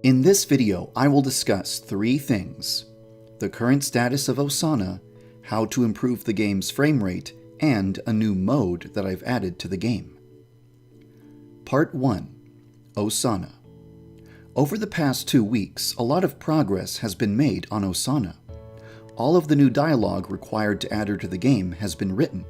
In this video, I will discuss 3 things: the current status of Osana, how to improve the game's frame rate, and a new mode that I've added to the game. Part 1. Osana. Over the past 2 weeks, a lot of progress has been made on Osana. All of the new dialogue required to add her to the game has been written.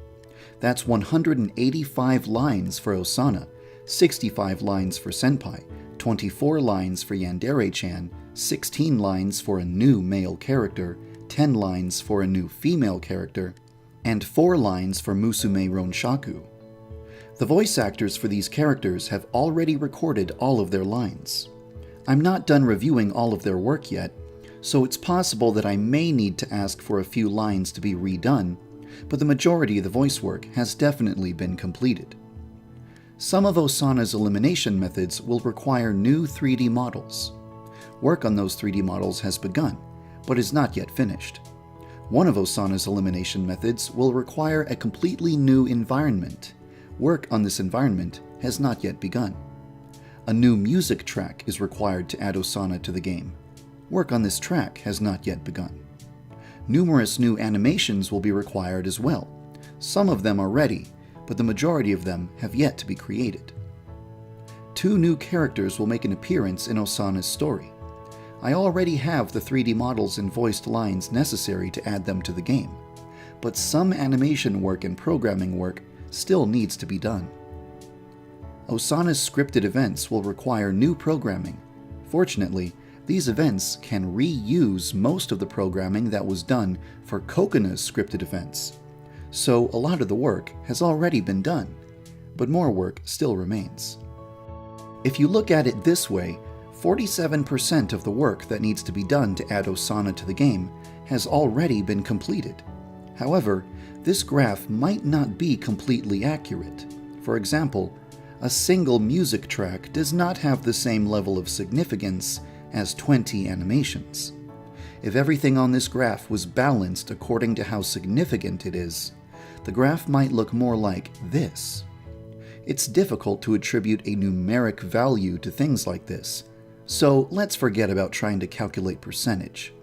That's 185 lines for Osana, 65 lines for Senpai, 24 lines for Yandere-chan, 16 lines for a new male character, 10 lines for a new female character, and 4 lines for Musume Ronshaku. The voice actors for these characters have already recorded all of their lines. I'm not done reviewing all of their work yet, so it's possible that I may need to ask for a few lines to be redone, but the majority of the voice work has definitely been completed. Some of Osana's elimination methods will require new 3D models. Work on those 3D models has begun, but is not yet finished. One of Osana's elimination methods will require a completely new environment. Work on this environment has not yet begun. A new music track is required to add Osana to the game. Work on this track has not yet begun. Numerous new animations will be required as well. Some of them are ready, but the majority of them have yet to be created. 2 new characters will make an appearance in Osana's story. I already have the 3D models and voiced lines necessary to add them to the game, but some animation work and programming work still needs to be done. Osana's scripted events will require new programming. Fortunately, these events can reuse most of the programming that was done for Kokona's scripted events. So a lot of the work has already been done, but more work still remains. If you look at it this way, 47% of the work that needs to be done to add Osana to the game has already been completed. However, this graph might not be completely accurate. For example, a single music track does not have the same level of significance as 20 animations. If everything on this graph was balanced according to how significant it is, the graph might look more like this. It's difficult to attribute a numeric value to things like this, so let's forget about trying to calculate percentage.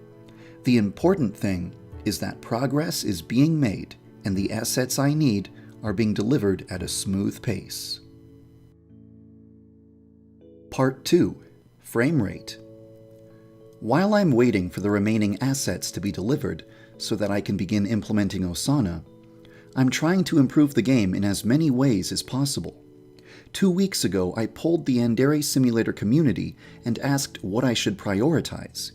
The important thing is that progress is being made and the assets I need are being delivered at a smooth pace. Part 2. Frame rate. While I'm waiting for the remaining assets to be delivered so that I can begin implementing Osana, I'm trying to improve the game in as many ways as possible. 2 weeks ago, I polled the Yandere Simulator community and asked what I should prioritize.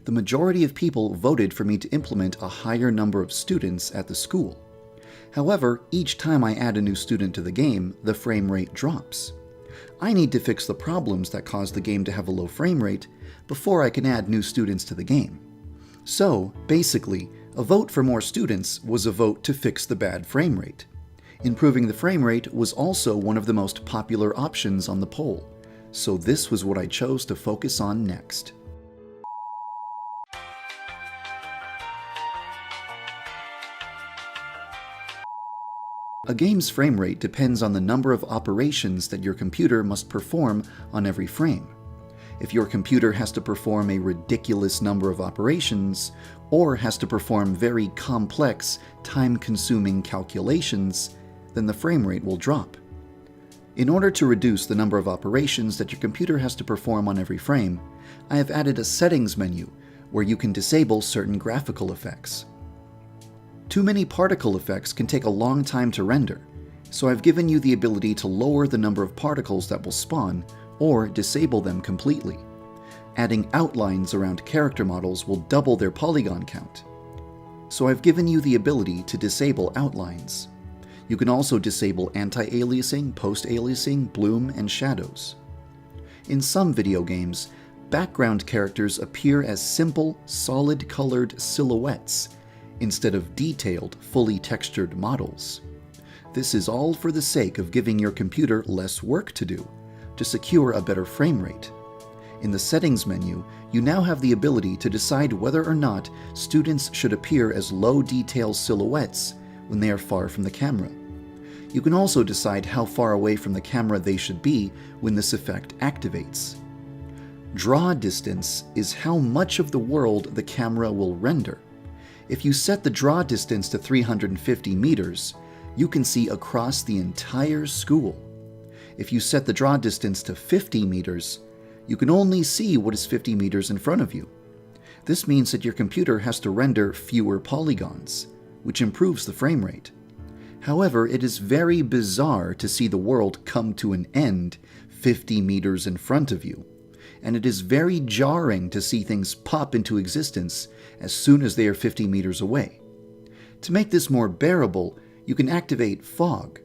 The majority of people voted for me to implement a higher number of students at the school. However, each time I add a new student to the game, the frame rate drops. I need to fix the problems that cause the game to have a low frame rate before I can add new students to the game. So, basically, a vote for more students was a vote to fix the bad frame rate. Improving the frame rate was also one of the most popular options on the poll, so this was what I chose to focus on next. A game's frame rate depends on the number of operations that your computer must perform on every frame. If your computer has to perform a ridiculous number of operations, or has to perform very complex, time-consuming calculations, then the frame rate will drop. In order to reduce the number of operations that your computer has to perform on every frame, I have added a settings menu where you can disable certain graphical effects. Too many particle effects can take a long time to render, so I've given you the ability to lower the number of particles that will spawn or disable them completely. Adding outlines around character models will double their polygon count. So I've given you the ability to disable outlines. You can also disable anti-aliasing, post-aliasing, bloom, and shadows. In some video games, background characters appear as simple, solid-colored silhouettes instead of detailed, fully textured models. This is all for the sake of giving your computer less work to do, to secure a better frame rate. In the settings menu, you now have the ability to decide whether or not students should appear as low-detail silhouettes when they are far from the camera. You can also decide how far away from the camera they should be when this effect activates. Draw distance is how much of the world the camera will render. If you set the draw distance to 350 meters, you can see across the entire school. If you set the draw distance to 50 meters, you can only see what is 50 meters in front of you. This means that your computer has to render fewer polygons, which improves the frame rate. However, it is very bizarre to see the world come to an end 50 meters in front of you, and it is very jarring to see things pop into existence as soon as they are 50 meters away. To make this more bearable, you can activate fog.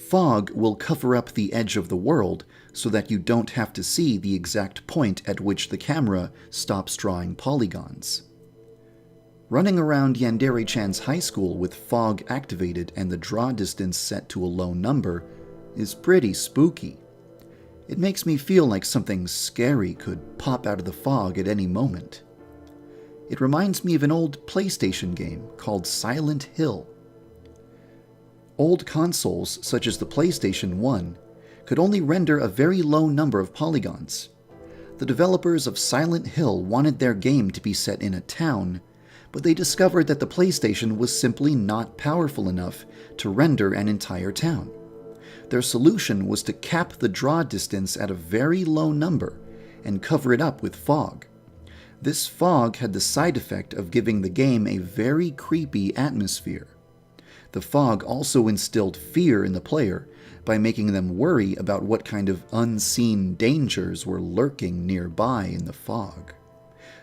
Fog will cover up the edge of the world so that you don't have to see the exact point at which the camera stops drawing polygons. Running around Yandere-chan's high school with fog activated and the draw distance set to a low number is pretty spooky. It makes me feel like something scary could pop out of the fog at any moment. It reminds me of an old PlayStation game called Silent Hill. Old consoles, such as the PlayStation 1, could only render a very low number of polygons. The developers of Silent Hill wanted their game to be set in a town, but they discovered that the PlayStation was simply not powerful enough to render an entire town. Their solution was to cap the draw distance at a very low number and cover it up with fog. This fog had the side effect of giving the game a very creepy atmosphere. The fog also instilled fear in the player by making them worry about what kind of unseen dangers were lurking nearby in the fog.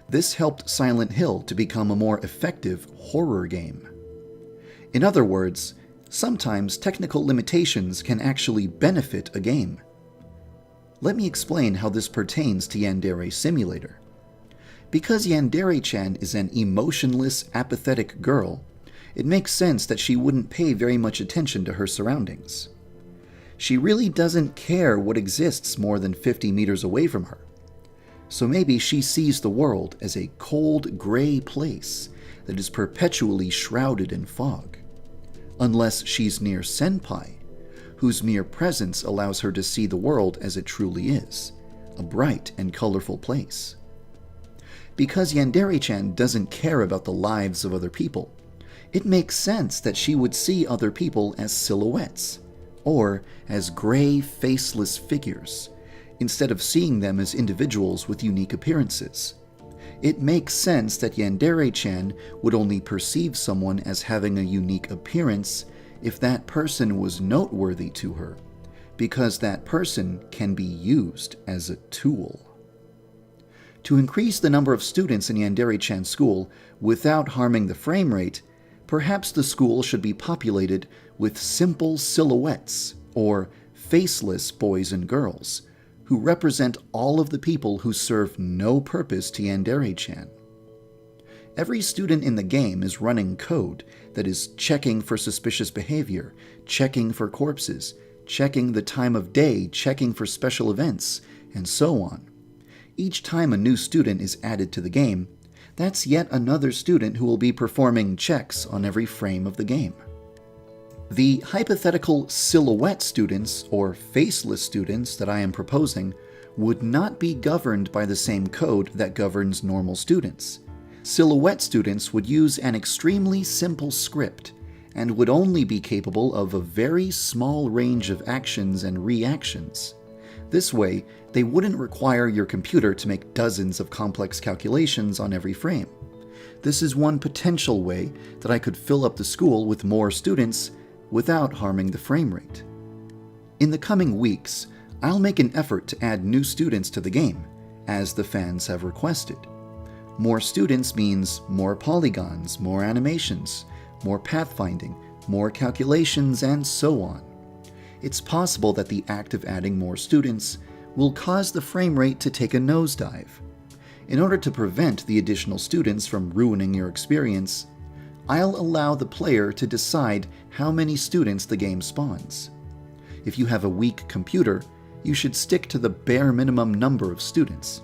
This helped Silent Hill to become a more effective horror game. In other words, sometimes technical limitations can actually benefit a game. Let me explain how this pertains to Yandere Simulator. Because Yandere-chan is an emotionless, apathetic girl, it makes sense that she wouldn't pay very much attention to her surroundings. She really doesn't care what exists more than 50 meters away from her. So maybe she sees the world as a cold, gray place that is perpetually shrouded in fog. Unless she's near Senpai, whose mere presence allows her to see the world as it truly is, a bright and colorful place. Because Yandere-chan doesn't care about the lives of other people, it makes sense that she would see other people as silhouettes, or as gray, faceless figures, instead of seeing them as individuals with unique appearances. It makes sense that Yandere-chan would only perceive someone as having a unique appearance if that person was noteworthy to her, because that person can be used as a tool. To increase the number of students in Yandere-chan's school without harming the frame rate, perhaps the school should be populated with simple silhouettes, or faceless boys and girls, who represent all of the people who serve no purpose to Yandere-chan. Every student in the game is running code that is checking for suspicious behavior, checking for corpses, checking the time of day, checking for special events, and so on. Each time a new student is added to the game, that's yet another student who will be performing checks on every frame of the game. The hypothetical silhouette students, or faceless students, that I am proposing would not be governed by the same code that governs normal students. Silhouette students would use an extremely simple script and would only be capable of a very small range of actions and reactions. This way, they wouldn't require your computer to make dozens of complex calculations on every frame. This is one potential way that I could fill up the school with more students without harming the frame rate. In the coming weeks, I'll make an effort to add new students to the game, as the fans have requested. More students means more polygons, more animations, more pathfinding, more calculations, and so on. It's possible that the act of adding more students will cause the frame rate to take a nosedive. In order to prevent the additional students from ruining your experience, I'll allow the player to decide how many students the game spawns. If you have a weak computer, you should stick to the bare minimum number of students.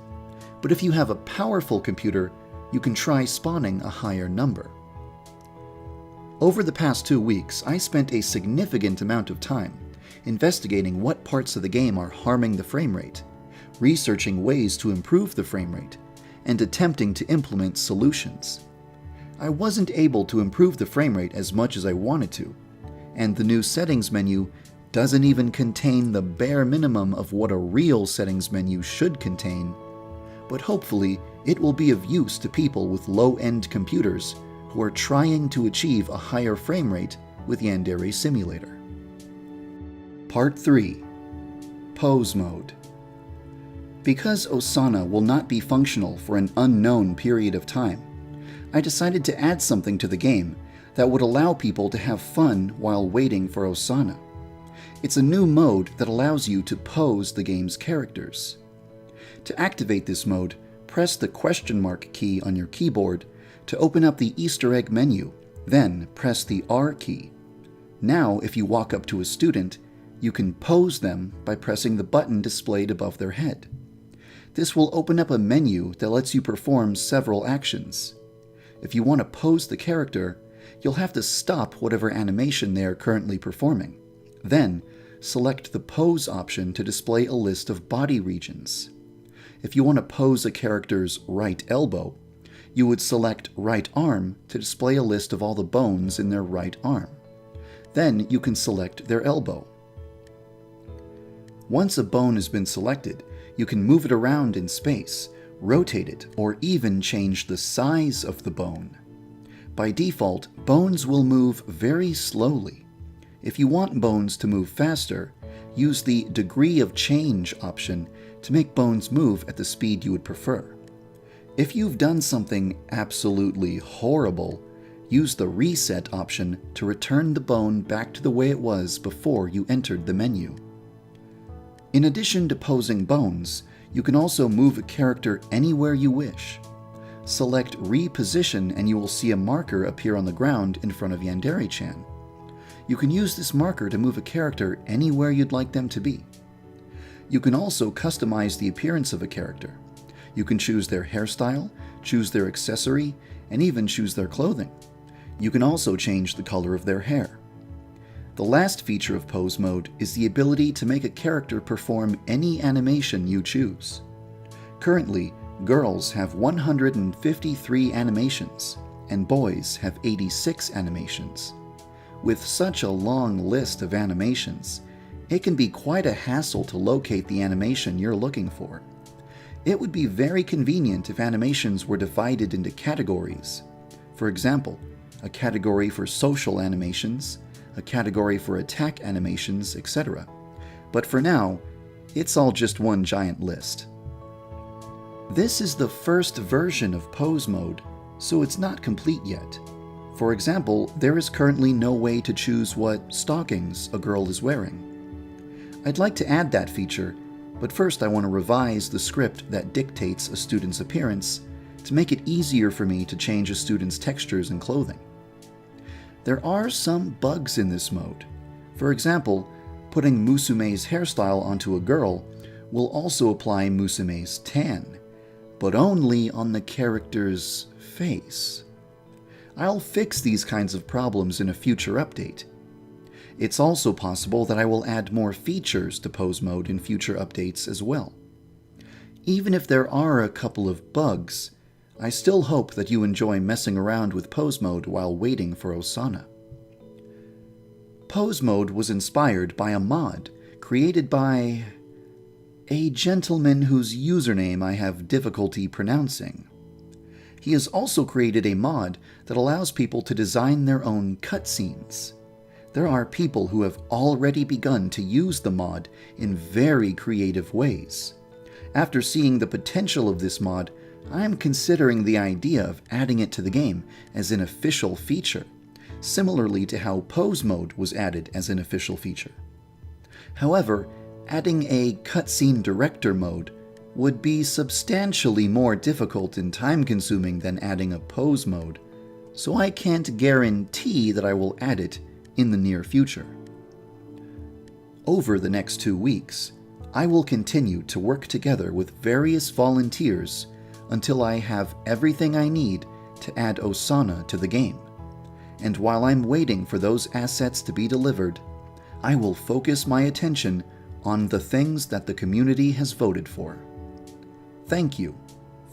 But if you have a powerful computer, you can try spawning a higher number. Over the past 2 weeks, I spent a significant amount of time investigating what parts of the game are harming the frame rate, researching ways to improve the frame rate, and attempting to implement solutions. I wasn't able to improve the frame rate as much as I wanted to, and the new settings menu doesn't even contain the bare minimum of what a real settings menu should contain, but hopefully it will be of use to people with low-end computers who are trying to achieve a higher frame rate with Yandere Simulator. Part 3. Pose Mode. Because Osana will not be functional for an unknown period of time, I decided to add something to the game that would allow people to have fun while waiting for Osana. It's a new mode that allows you to pose the game's characters. To activate this mode, press the question mark key on your keyboard to open up the Easter egg menu, then press the R key. Now, if you walk up to a student, you can pose them by pressing the button displayed above their head. This will open up a menu that lets you perform several actions. If you want to pose the character, you'll have to stop whatever animation they are currently performing. Then, select the Pose option to display a list of body regions. If you want to pose a character's right elbow, you would select Right Arm to display a list of all the bones in their right arm. Then you can select their elbow. Once a bone has been selected, you can move it around in space, rotate it, or even change the size of the bone. By default, bones will move very slowly. If you want bones to move faster, use the Degree of Change option to make bones move at the speed you would prefer. If you've done something absolutely horrible, use the Reset option to return the bone back to the way it was before you entered the menu. In addition to posing bones, you can also move a character anywhere you wish. Select Reposition and you will see a marker appear on the ground in front of Yandere-chan. You can use this marker to move a character anywhere you'd like them to be. You can also customize the appearance of a character. You can choose their hairstyle, choose their accessory, and even choose their clothing. You can also change the color of their hair. The last feature of Pose Mode is the ability to make a character perform any animation you choose. Currently, girls have 153 animations, and boys have 86 animations. With such a long list of animations, it can be quite a hassle to locate the animation you're looking for. It would be very convenient if animations were divided into categories. For example, a category for social animations, a category for attack animations, etc. But for now, it's all just one giant list. This is the first version of Pose Mode, so it's not complete yet. For example, there is currently no way to choose what stockings a girl is wearing. I'd like to add that feature, but first I want to revise the script that dictates a student's appearance to make it easier for me to change a student's textures and clothing. There are some bugs in this mode. For example, putting Musume's hairstyle onto a girl will also apply Musume's tan, but only on the character's face. I'll fix these kinds of problems in a future update. It's also possible that I will add more features to Pose Mode in future updates as well. Even if there are a couple of bugs, I still hope that you enjoy messing around with Pose Mode while waiting for Osana. Pose Mode was inspired by a mod created by a gentleman whose username I have difficulty pronouncing. He has also created a mod that allows people to design their own cutscenes. There are people who have already begun to use the mod in very creative ways. After seeing the potential of this mod, I am considering the idea of adding it to the game as an official feature, similarly to how Pose Mode was added as an official feature. However, adding a cutscene director mode would be substantially more difficult and time-consuming than adding a Pose Mode, so I can't guarantee that I will add it in the near future. Over the next 2 weeks, I will continue to work together with various volunteers until I have everything I need to add Osana to the game. And while I'm waiting for those assets to be delivered, I will focus my attention on the things that the community has voted for. Thank you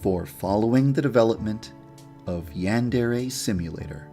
for following the development of Yandere Simulator.